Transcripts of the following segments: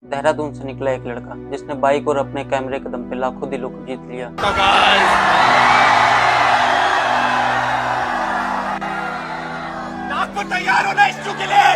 देहरादून से निकला एक लड़का जिसने बाइक और अपने कैमरे के दम पे लाखों दिलों को जीत लिया। आपको तैयार होना इश्यू के लिए।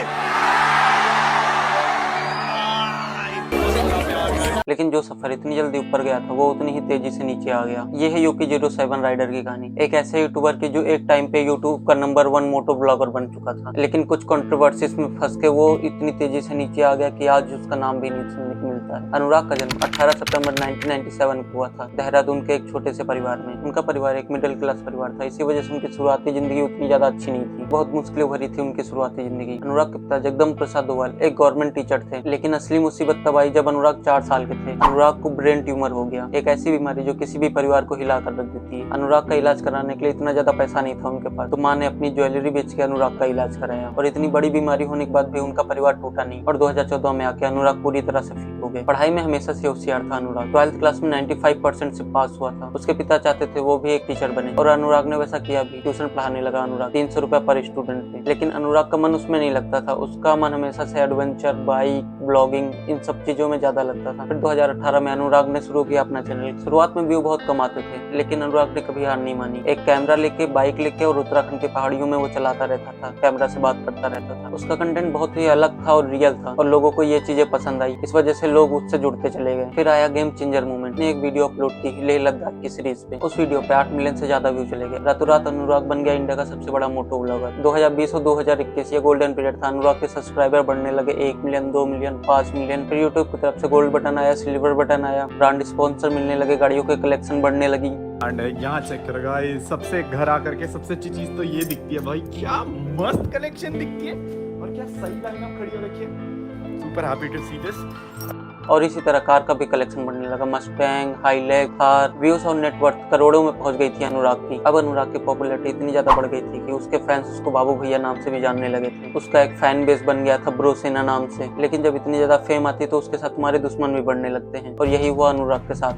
लेकिन जो सफर इतनी जल्दी ऊपर गया था वो उतनी ही तेजी से नीचे आ गया। ये है यूकी 07 राइडर की कहानी, एक ऐसे यूट्यूबर की जो एक टाइम पे यूट्यूब का नंबर 1 मोटो ब्लॉगर बन चुका था, लेकिन कुछ कंट्रोवर्सीज में फंस के वो इतनी तेजी से नीचे आ गया कि आज उसका नाम भी नहीं सुनने को मिलता है। अनुराग का जन्म 18 सितंबर 1997 को हुआ था देहरादून के एक छोटे से परिवार में। उनका परिवार एक मिडिल क्लास परिवार था, इसी वजह से उनकी शुरुआती जिंदगी उतनी ज्यादा अच्छी नहीं थी, बहुत मुश्किल भरी थी उनकी शुरुआती जिंदगी। अनुराग के पिता जगदम्ब प्रसाद दोवाल एक गवर्नमेंट टीचर थे, लेकिन असली मुसीबत तब आई जब अनुराग 4 साल के थे। अनुराग को ब्रेन ट्यूमर हो गया, एक ऐसी बीमारी जो किसी भी परिवार को हिला कर रख देती है। अनुराग का इलाज कराने के लिए इतना ज्यादा पैसा नहीं था उनके पास, तो माँ ने अपनी ज्वेलरी बेच के अनुराग का इलाज कराया, और इतनी बड़ी बीमारी होने के बाद भी उनका परिवार टूटा नहीं, और 2014 में आके अनुराग पूरी तरह से ठीक हो गए। पढ़ाई में हमेशा से होशियार था अनुराग, 12th क्लास में 95% से पास हुआ था। उसके पिता चाहते थे वो भी एक टीचर बने, और अनुराग ने वैसा किया भी। ट्यूशन पढ़ाने लगा अनुराग 300 रुपए पर स्टूडेंट पे, लेकिन अनुराग का मन उसमें नहीं लगता था। उसका मन हमेशा से एडवेंचर, बाइक, ब्लॉगिंग, इन सब चीजों में ज्यादा लगता था। फिर 2018 में अनुराग ने शुरू किया अपना चैनल। शुरुआत में व्यू बहुत कम आते थे, लेकिन अनुराग ने कभी हार नहीं मानी। एक कैमरा लेके, बाइक लेके और उत्तराखंड की पहाड़ियों में वो चलाता रहता था, कैमरा से बात करता रहता था। उसका कंटेंट बहुत ही अलग था और रियल था, और लोगों को ये चीजें पसंद आई, इस वजह से लोग उससे जुड़ते चले गए। फिर आया गेम चेंजर मूवमेंट ने एक वीडियो अपलोड की लेह लद्दाख की सीरीज पे। उस वीडियो पे 8 मिलियन से ज्यादा व्यू चले गए। रातों रात अनुराग बन गया इंडिया का सबसे बड़ा मोटो ब्लॉगर। 2020 और 2021 ये गोल्डन पीरियड था। अनुराग के सब्सक्राइबर बढ़ने लगे, 1 मिलियन, 2 मिलियन, 5 मिलियन। फिर यूट्यूब की तरफ से गोल्ड बटन आया, सिल्वर बटन आया, ब्रांड स्पॉन्सर मिलने लगे, गाड़ियों के कलेक्शन बढ़ने लगी। एंड यहाँ चेक कर गाइस, सबसे घर आकर के सबसे अच्छी चीज तो ये दिखती है भाई, क्या मस्त कलेक्शन दिखती है और क्या सही लाइनअप खड़ी हो रखी है। Super happy to see this. और इसी तरह कार का भी कलेक्शन बढ़ने लगा, मस्टैंग, हाईलैक, थार। व्यूज और नेटवर्थ करोड़ों में पहुंच गई थी अनुराग की। अब अनुराग की पॉपुलैरिटी इतनी ज्यादा बढ़ गई थी कि उसके फैंस उसको बाबू भैया नाम से भी जानने लगे थे। उसका एक फैन बेस बन गया था ब्रो सेना नाम से। लेकिन जब इतनी ज्यादा फेम आती तो उसके साथ हमारे दुश्मन भी बढ़ने लगते हैं, और यही हुआ अनुराग के साथ।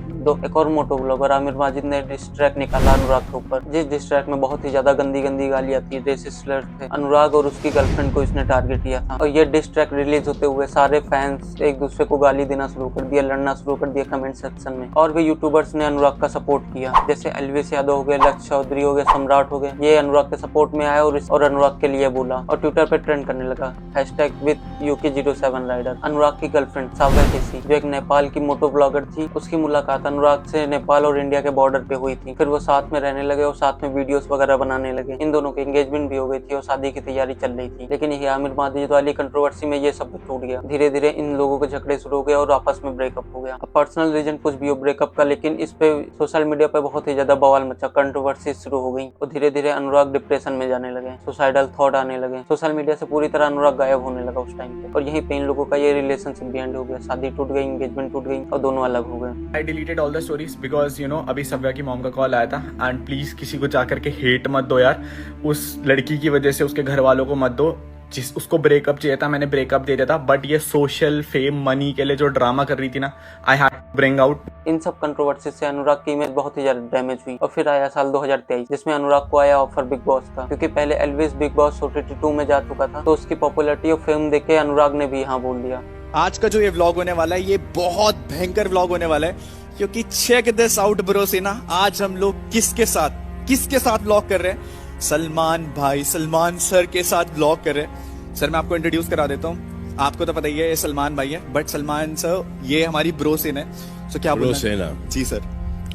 एक और मोटो ब्लॉगर आमिर माजिद ने डिस ट्रैक निकाला अनुराग के ऊपर, जिस डिस ट्रैक में बहुत ही ज्यादा गंदी गंदी गालियां थी, रेसिस्ट स्लर्स थे। अनुराग और उसकी गर्लफ्रेंड को इसने टारगेट किया था, और ये डिस ट्रैक रिलीज होते हुए सारे फैंस एक दूसरे को गाली देना शुरू कर दिया, लड़ना शुरू कर दिया कमेंट सेक्शन में। और भी यूट्यूबर्स ने अनुराग का सपोर्ट किया, जैसे एल्विस यादव हो गए, लक्ष्य चौधरी हो गए, सम्राट हो गए। ये अनुराग के सपोर्ट में आया और अनुराग के लिए बोला, और ट्विटर पे ट्रेंड करने लगा #WithUki07 राइडर। अनुराग की गर्लफ्रेंड साव्या केसी, जो एक नेपाल की मोटो ब्लॉगर थी, उसकी मुलाकात अनुराग से नेपाल और इंडिया के बॉर्डर पे हुई थी। फिर वो साथ में रहने लगे और साथ में वीडियोस वगैरह बनाने लगे। इन दोनों की एंगेजमेंट भी हो गई थी और शादी की तैयारी चल रही थी। लेकिन ये आमिर माजिद वाली कंट्रोवर्सी में ये सब टूट गया। धीरे धीरे इन लोगों के झगड़े शुरू हो गए और आपस में ब्रेकअप हो गया। अब पर्सनल रीजन कुछ भी हो ब्रेकअप का, लेकिन इस पे सोशल मीडिया पे बहुत ही ज्यादा बवाल मचा, कंट्रोवर्सी शुरू हो गई, और धीरे धीरे अनुराग डिप्रेशन में जाने लगे, सुसाइडल थॉट आने लगे। सोशल मीडिया से पूरी तरह अनुराग गायब होने लगा उस टाइम पे, और यहीं पे इन लोगों का ये रिलेशनशिप भी एंड हो गया। शादी टूट गई, एंगेजमेंट टूट गई, और दोनों अलग हो गए। आई deleted all the stories because you know अभी सव्या की मॉम का कॉल आया था, एंड प्लीज किसी को जाकर के हेट मत दो यार, उस लड़की की वजह से उसके घर वालों को मत दो। जिस उसको ब्रेकअप चाहिए था, मैंने ब्रेकअप दे दिया था, बट ये सोशल फेम मनी के लिए जो ड्रामा कर रही थी ना, I had to bring out. इन सब कंट्रोवर्सी से अनुराग की इमेज बहुत ही ज्यादा डैमेज हुई। और फिर आया साल 2023, जिसमें अनुराग को आया ऑफर बिग बॉस का, क्योंकि पहले एल्विस बिग बॉस OTT 2 में जा चुका था, तो उसकी पॉपुलैरिटी और फेम देख के अनुराग ने भी हाँ बोल दिया। आज का जो ये व्लॉग होने वाला है, ये बहुत भयंकर व्लॉग होने वाला है, क्योंकि चेक दिस आउट ब्रो सेना। आज हम लोग किसके साथ व्लॉग कर रहे हैं? सलमान भाई, सलमान सर के साथ व्लॉग कर रहे हैं। सर मैं आपको इंट्रोड्यूस करा देता हूँ, आपको तो पता ही है ये सलमान भाई है, बट सलमान सर ये हमारी ब्रो सेना है। सो क्या ब्रो सेना जी सर,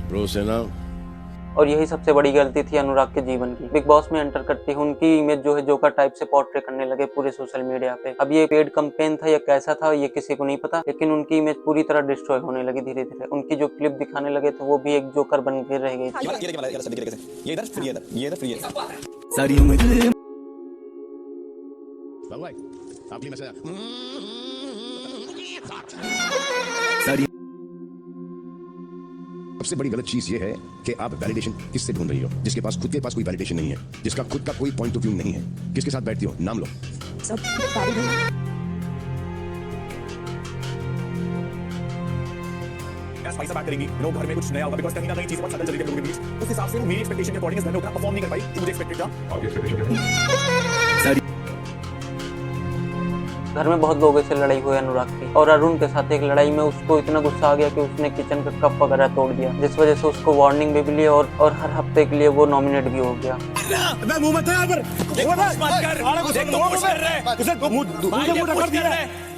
ब्रो सेना। और यही सबसे बड़ी गलती थी अनुराग के जीवन की। बिग बॉस में एंटर करते ही उनकी इमेज जो है जोकर टाइप से पोर्ट्रे करने लगे पूरे सोशल मीडिया पे। अब ये पेड कैंपेन था या कैसा था ये किसी को नहीं पता, लेकिन उनकी इमेज पूरी तरह डिस्ट्रॉय होने लगी धीरे धीरे। उनकी जो क्लिप दिखाने लगे थे वो भी एक जोकर बन के रह गई। सबसे बड़ी गलत चीज ये है कि आप वैलिडेशन किससे ढूंढ रही हो, जिसके पास खुद के पास कोई वैलिडेशन नहीं है, जिसका खुद का कोई पॉइंट ऑफ व्यू नहीं है। किसके साथ बैठती हो? नाम लो। पैसा बात करेंगी, लोग घर में कुछ नया होगा, बिकॉज़ कहीं ना कहीं चीजें बहुत सडन चली गई लोगों के बीच। उस हिसाब से मेरी एक्सपेक्टेशन के अकॉर्डिंग घर में उतना परफॉर्म नहीं कर पाई जो मुझे एक्सपेक्टेड था। घर में बहुत लोगों से लड़ाई हुई अनुराग की, और अरुण के साथ एक लड़ाई में उसको इतना गुस्सा आ गया कि उसने किचन का कप वगैरह तोड़ दिया, जिस वजह से उसको वार्निंग भी मिली और हर हफ्ते के लिए वो नॉमिनेट भी हो गया।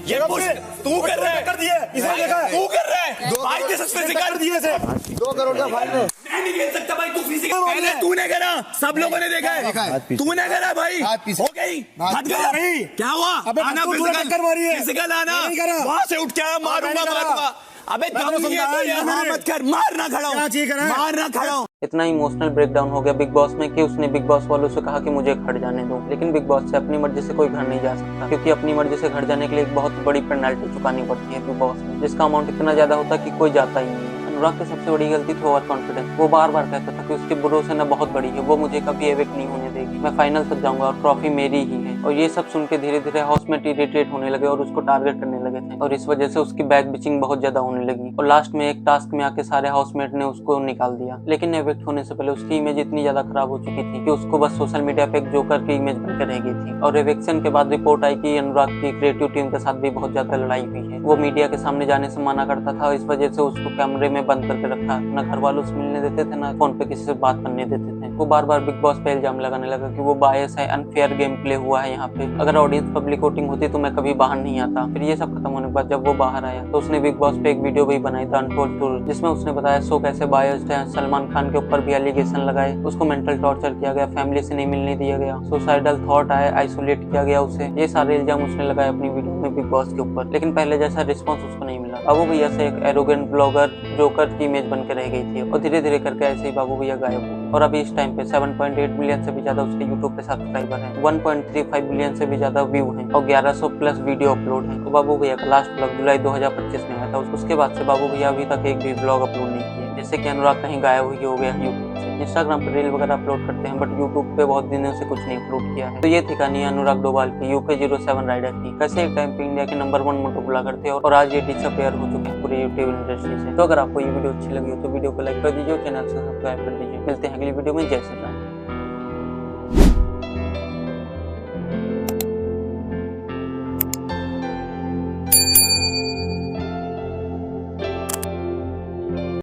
ये पुश तू कर रहा है, कर दिए इसे देखा है, तू कर रहा है भाई के सस्पेंस कर दिए से 2 करोड़ का फाइन है। मैं नहीं खेल सकता भाई, तू फिजिकल पहले तूने करा, सब लोगों ने देखा है, तूने करा भाई, हो गई हद गया भाई, क्या हुआ? आना फिजिकल आना, वहां से उठ के आया, मारूंगा। अबे मत कर, मारना खड़ा हूं। इतना इमोशनल ब्रेकडाउन हो गया बिग बॉस में कि उसने बिग बॉस वालों से कहा कि मुझे घर जाने दो, लेकिन बिग बॉस से अपनी मर्जी से कोई घर नहीं जा सकता, क्योंकि अपनी मर्जी से घर जाने के लिए एक बहुत बड़ी पेनल्टी चुकानी पड़ती है बिग बॉस में, जिसका अमाउंट इतना ज्यादा होता है कि कोई जाता ही नहीं है। अनुराग की सबसे बड़ी गलती थी ओवर कॉन्फिडेंस। वो बार बार कहता था कि उसकी भरोसेना बहुत बड़ी है, वो मुझे कभी एविक नहीं होने देगी, मैं फाइनल तक जाऊंगा और ट्रॉफी मेरी ही है। और ये सब सुन के धीरे धीरे हाउसमेट इरिटेट होने लगे और उसको टारगेट करने लगे थे, और इस वजह से उसकी बैक बिचिंग बहुत ज्यादा होने लगी, और लास्ट में एक टास्क में आके सारे हाउसमेट ने उसको निकाल दिया। लेकिन एविक्ट होने से पहले उसकी इमेज इतनी ज्यादा खराब हो चुकी थी कि उसको बस सोशल मीडिया पे एक जोकर की इमेज बनकर रह गई थी। और एविक्शन के बाद रिपोर्ट आई कि अनुराग की क्रिएटिव टीम के साथ भी बहुत ज्यादा लड़ाई हुई है। वो मीडिया के सामने जाने से मना करता था, इस वजह से उसको कैमरे में बंद करके रखा, ना घर वालों से मिलने देते थे, ना फोन पे किसी से बात करने देते थे। वो बार बार बिग बॉस पे इल्जाम लगाने लगा कि वो बायस है, अनफेयर गेम प्ले हुआ है यहाँ पे, अगर ऑडियंस पब्लिक वोटिंग होती तो मैं कभी बाहर नहीं आता। फिर ये सब खत्म होने के बाद जब वो बाहर आया तो उसने बिग बॉस पे एक वीडियो भी बनाई था अनटोल्ड ट्रूथ, जिसमें उसने बताया शो कैसे बायस्ड है, सलमान खान के ऊपर भी एलिगेशन लगाए, उसको मेंटल टॉर्चर किया गया, फैमिली से नहीं मिलने दिया गया, सुसाइडल थॉट आए, आइसोलेट किया गया उसे। ये सारे इल्जाम उसने लगाए अपनी वीडियो में बिग बॉस के ऊपर, लेकिन पहले जैसा रिस्पॉन्स उसको नहीं मिला। बाबू भैया से एक एरोगेंट ब्लॉगर जोकर की इमेज बन के रह गई थी, और धीरे धीरे करके ऐसे ही बाबू भैया गायब हुए। और अभी इस टाइम पे 7.8 मिलियन से भी ज्यादा उसके यूट्यूब पे सब्सक्राइबर हैं, 1.35 मिलियन से भी ज्यादा व्यू हैं, और 1100 प्लस वीडियो अपलोड है। तो बाबू भैया का लास्ट ब्लॉग जुलाई 2025 में आया था, उसके बाद से बाबू भैया अभी तक एक भी ब्लॉग अपलोड नहीं किया, जिससे कि अनुराग कहीं गायब हुई हो गया यूट्यूब से। इंस्टाग्राम पर रील वगैरह अपलोड करते हैं, बट यूट्यूब पे बहुत दिनों से कुछ नहीं अपलोड किया है। तो ये थी कहानी अनुराग डोभाल की, UK07 राइडर की, कैसे एक टाइम पे इंडिया के नंबर 1 मोटो ब्लॉगर थे और आज ये डिसअपीयर हो चुके हैं पूरी यूट्यूब इंडस्ट्री से। तो अगर आपको ये वीडियो अच्छी लगी हो तो वीडियो को लाइक कर दीजिए और चैनल को सब्सक्राइब कर दीजिए। मिलते हैं अगली वीडियो में, जय श्री राम।